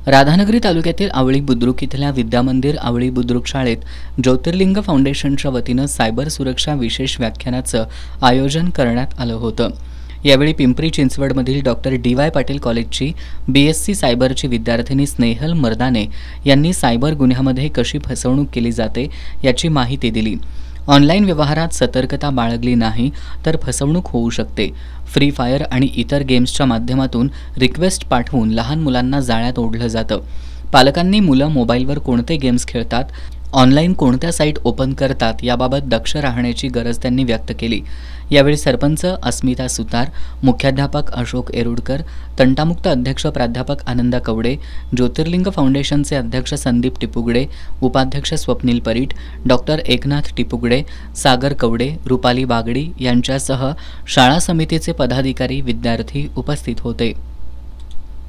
राधानगरी तालुक्यातील आवळी बुद्रुक इथल्या विद्यामंदिर आवळी बुद्रुक शाळेत ज्योतिर्लिंग फाउंडेशनच्या वतीनं सायबर सुरक्षा विशेष व्याख्यानाचं आयोजन करण्यात आलं होतं। यावेळी पिंपरी चिंचवडमधील डॉक्टर डी.वाय. पाटील कॉलेजची BSc सायबरची विद्यार्थिनी स्नेहल मर्दाने यांनी सायबर गुन्ह्यामध्ये कशी फसवणूक केली जाते याची माहिती दिली। ऑनलाईन व्यवहारात सतर्कता बाळगली नाही तर फसवणूक होऊ शकते। फ्री फायर आणि इतर गेम्सच्या माध्यमातून रिक्वेस्ट पाठवून लहान मुलांना जाळ्यात ओढलं जातं। पालकांनी मुलं मोबाईलवर कोणते गेम्स खेळतात, ऑनलाईन कोणत्या साईट ओपन करतात याबाबत दक्ष राहण्याची गरज त्यांनी व्यक्त केली। यावेळी सरपंच अस्मिता सुतार, मुख्याध्यापक अशोक एरुडकर, तंटामुक्त अध्यक्ष प्राध्यापक आनंदा कवडे, ज्योतिर्लिंग फाउंडेशनचे अध्यक्ष संदीप टिपुगडे, उपाध्यक्ष स्वप्नील परीट, डॉक्टर एकनाथ टिपुगडे, सागर कवडे, रुपाली बागडी यांच्यासह शाळा समितीचे पदाधिकारी, विद्यार्थी उपस्थित होते।